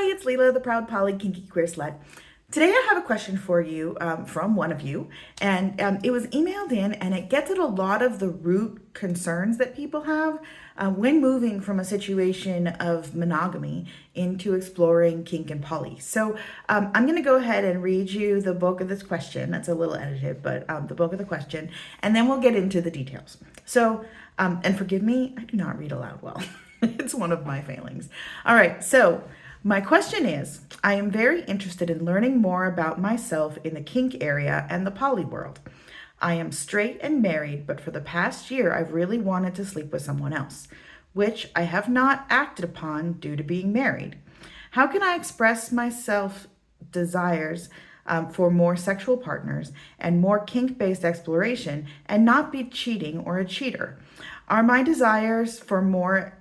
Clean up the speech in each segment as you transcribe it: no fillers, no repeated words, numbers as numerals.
Hi, it's Leela, the proud poly kinky queer slut. Today I have a question for you from one of you, and it was emailed in, and it gets at a lot of the root concerns that people have when moving from a situation of monogamy into exploring kink and poly. So I'm going to go ahead and read you the book of this question. That's a little edited, but the book of the question, and then we'll get into the details. So, and forgive me, I do not read aloud well. It's one of my failings. All right, so my question is, I am very interested in learning more about myself in the kink area and the poly world. I am straight and married, but for the past year, I've really wanted to sleep with someone else, which I have not acted upon due to being married. How can I express myself desires for more sexual partners and more kink-based exploration and not be cheating or a cheater? Are my desires for more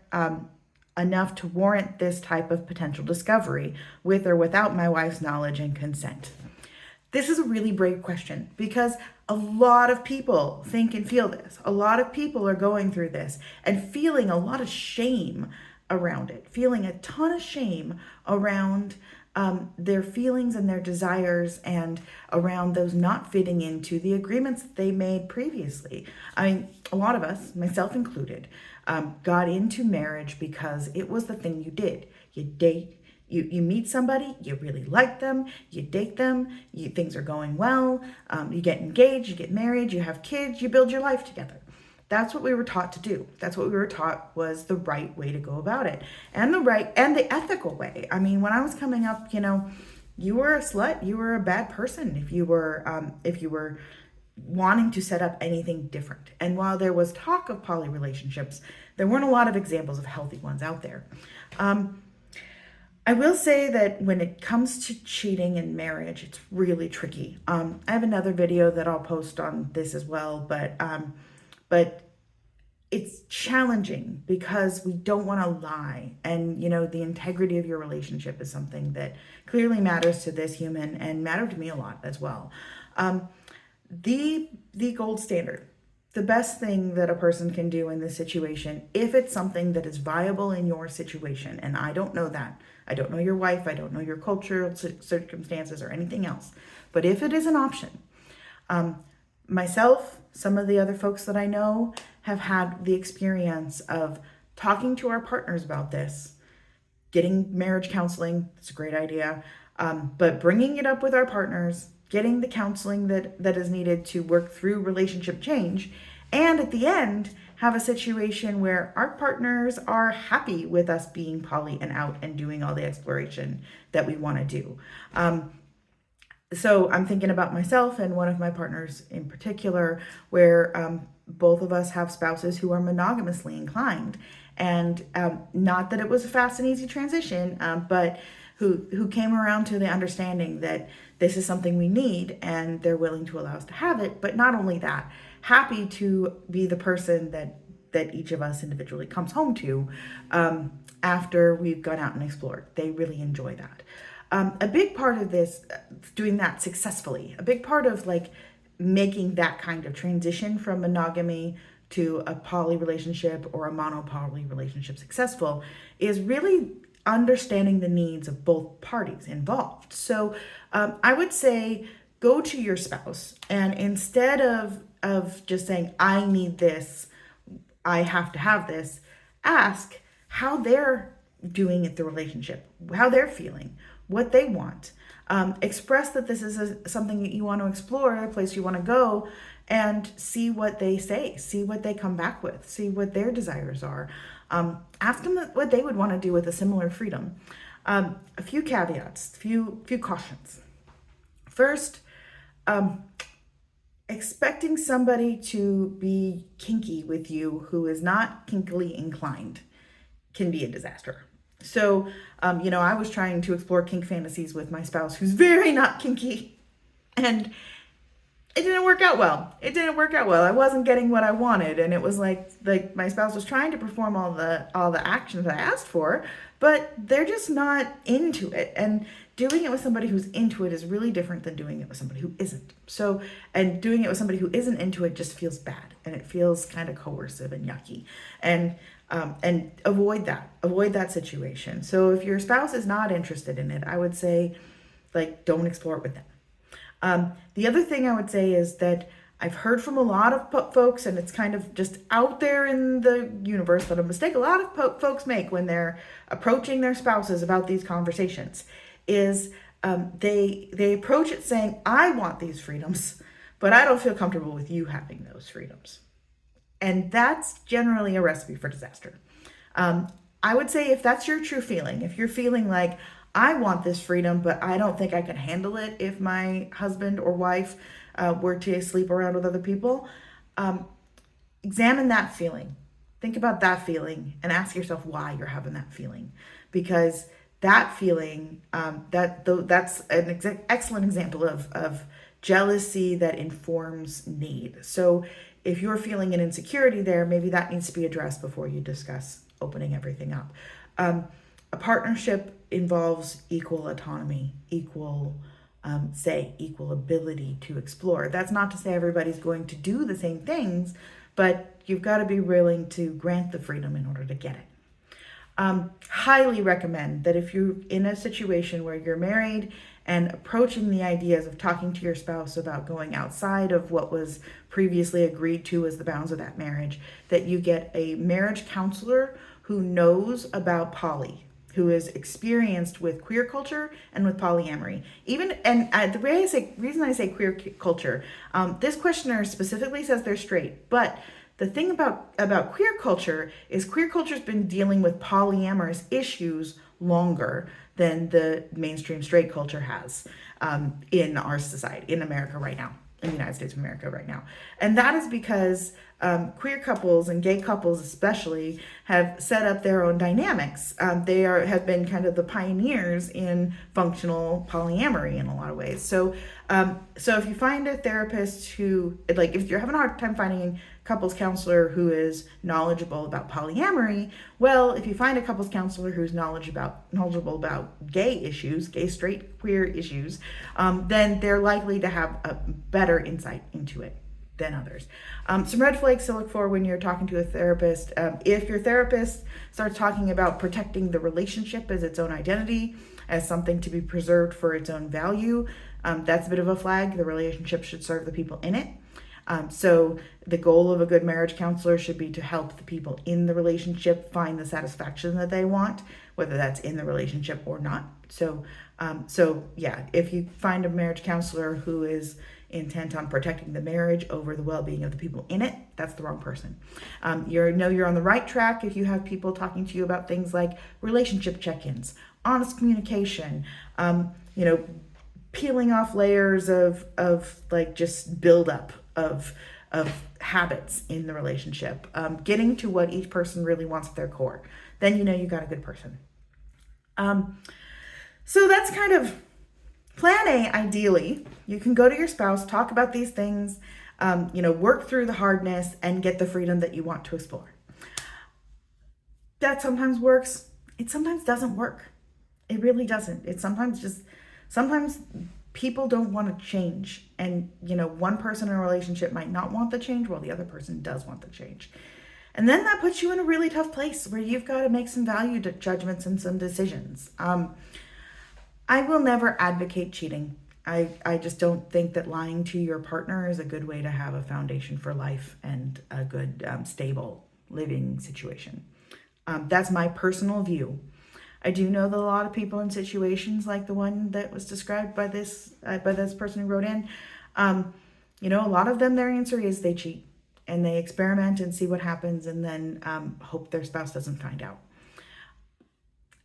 enough to warrant this type of potential discovery with or without my wife's knowledge and consent? This is a really brave question because a lot of people think and feel this. A lot of people are going through this and feeling a lot of shame around it, feeling a ton of shame around their feelings and their desires and around those not fitting into the agreements that they made previously. I mean, a lot of us, myself included, got into marriage because it was the thing you did. You date, you meet somebody, you really like them, you date them, things are going well, you get engaged, you get married, you have kids, you build your life together. That's what we were taught to do. That's what we were taught was the right way to go about it, and the right and the ethical way. I mean, when I was coming up, you were a slut, you were a bad person if you were wanting to set up anything different. And while there was talk of poly relationships, there weren't a lot of examples of healthy ones out there. I will say that when it comes to cheating in marriage, it's really tricky. I have another video that I'll post on this as well, but it's challenging because we don't want to lie. And, the integrity of your relationship is something that clearly matters to this human and mattered to me a lot as well. The gold standard, the best thing that a person can do in this situation, if it's something that is viable in your situation, and I don't know that. I don't know your wife, I don't know your cultural circumstances or anything else. But if it is an option, myself, some of the other folks that I know have had the experience of talking to our partners about this, getting marriage counseling. It's a great idea. But bringing it up with our partners, getting the counseling that is needed to work through relationship change, and at the end, have a situation where our partners are happy with us being poly and out and doing all the exploration that we want to do. So I'm thinking about myself and one of my partners in particular, where both of us have spouses who are monogamously inclined. And not that it was a fast and easy transition, but who came around to the understanding that this is something we need and they're willing to allow us to have it. But not only that, happy to be the person that each of us individually comes home to after we've gone out and explored. They really enjoy that. A big part of this, doing that successfully, a big part of making that kind of transition from monogamy to a poly relationship or a monopoly relationship successful is really understanding the needs of both parties involved. So I would say go to your spouse, and instead of just saying, I need this, I have to have this, ask how they're doing it, the relationship, how they're feeling, what they want. Express that this is something that you want to explore, a place you want to go, and see what they say, see what they come back with, see what their desires are. Ask them what they would want to do with a similar freedom. A few caveats, few cautions. First, expecting somebody to be kinky with you who is not kinkily inclined can be a disaster. So, I was trying to explore kink fantasies with my spouse who's very not kinky, and it didn't work out well. I wasn't getting what I wanted, and it was like my spouse was trying to perform all the actions I asked for, but they're just not into it. And doing it with somebody who's into it is really different than doing it with somebody who isn't. So, and doing it with somebody who isn't into it just feels bad, and it feels kind of coercive and yucky. And avoid that. Avoid that situation. So if your spouse is not interested in it, I would say, like, don't explore it with them. The other thing I would say is that I've heard from a lot of folks, and it's kind of just out there in the universe, but a mistake a lot of folks make when they're approaching their spouses about these conversations is they approach it saying, I want these freedoms, but I don't feel comfortable with you having those freedoms. And that's generally a recipe for disaster. I would say if that's your true feeling, if you're feeling like, I want this freedom, but I don't think I can handle it if my husband or wife were to sleep around with other people, examine that feeling. Think about that feeling and ask yourself why you're having that feeling. Because that feeling, that's an excellent example of jealousy that informs need. So if you're feeling an insecurity there, maybe that needs to be addressed before you discuss opening everything up. A partnership involves equal autonomy, equal equal ability to explore. That's not to say everybody's going to do the same things, but you've got to be willing to grant the freedom in order to get it. Highly recommend that if you're in a situation where you're married and approaching the ideas of talking to your spouse about going outside of what was previously agreed to as the bounds of that marriage, that you get a marriage counselor who knows about poly, who is experienced with queer culture and with polyamory. The reason I say queer culture, this questioner specifically says they're straight, but the thing about queer culture is queer culture's been dealing with polyamorous issues longer than the mainstream straight culture has in our society, in America right now, in the United States of America right now. And that is because queer couples and gay couples especially have set up their own dynamics. They have been kind of the pioneers in functional polyamory in a lot of ways. So if you find a therapist who, like, if you're having a hard time finding a couples counselor who is knowledgeable about polyamory, well, if you find a couples counselor who's knowledgeable about gay issues, gay, straight, queer issues, then they're likely to have a better insight into it than others. Some red flags to look for when you're talking to a therapist. If your therapist starts talking about protecting the relationship as its own identity, as something to be preserved for its own value, that's a bit of a flag. The relationship should serve the people in it. So the goal of a good marriage counselor should be to help the people in the relationship find the satisfaction that they want, whether that's in the relationship or not. So yeah, if you find a marriage counselor who is intent on protecting the marriage over the well-being of the people in it, that's the wrong person. You're on the right track if you have people talking to you about things like relationship check-ins, honest communication, peeling off layers of like just buildup of habits in the relationship, getting to what each person really wants at their core. Then you got a good person. So that's kind of plan A. Ideally, you can go to your spouse, talk about these things, work through the hardness and get the freedom that you want to explore. That sometimes works. It sometimes doesn't work. It really doesn't. It's sometimes people don't want to change. And, one person in a relationship might not want the change while the other person does want the change. And then that puts you in a really tough place where you've got to make some value judgments and some decisions. I will never advocate cheating. I just don't think that lying to your partner is a good way to have a foundation for life and a good, stable living situation. That's my personal view. I do know that a lot of people in situations like the one that was described by this person who wrote in, a lot of them, their answer is they cheat and they experiment and see what happens and then hope their spouse doesn't find out.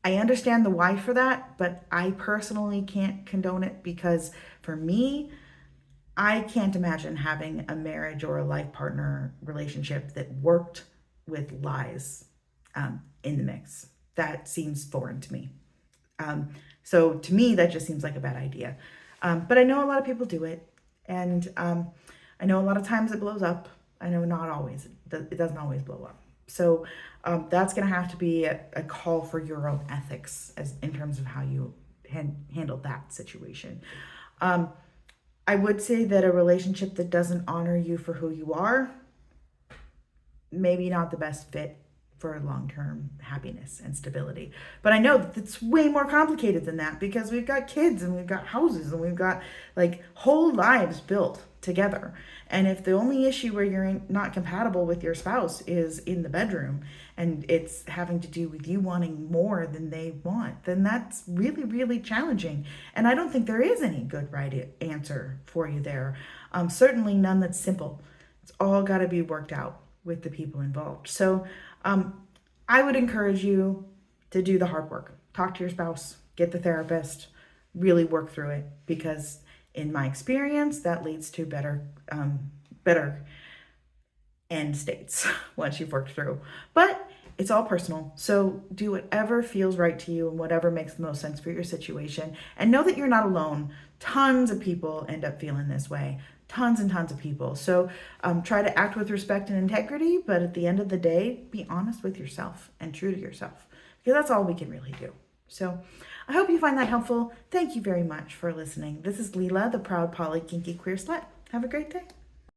I understand the why for that, but I personally can't condone it because for me, I can't imagine having a marriage or a life partner relationship that worked with lies in the mix. That seems foreign to me. So to me, that just seems like a bad idea. But I know a lot of people do it. And I know a lot of times it blows up. I know not always. It doesn't always blow up. So that's going to have to be a call for your own ethics as in terms of how you handle that situation. I would say that a relationship that doesn't honor you for who you are, maybe not the best fit for long-term happiness and stability. But I know that it's way more complicated than that because we've got kids and we've got houses and we've got like whole lives built together. And if the only issue where you're not compatible with your spouse is in the bedroom and it's having to do with you wanting more than they want, then that's really, really challenging. And I don't think there is any good right answer for you there. Certainly none that's simple. It's all got to be worked out with the people involved. So I would encourage you to do the hard work. Talk to your spouse, get the therapist, really work through it, because in my experience, that leads to better end states once you've worked through. But it's all personal. So do whatever feels right to you and whatever makes the most sense for your situation. And know that you're not alone. Tons of people end up feeling this way. Tons and tons of people. So try to act with respect and integrity, but at the end of the day, be honest with yourself and true to yourself, because that's all we can really do. So I hope you find that helpful. Thank you very much for listening. This is Leela, the proud poly kinky queer slut. Have a great day.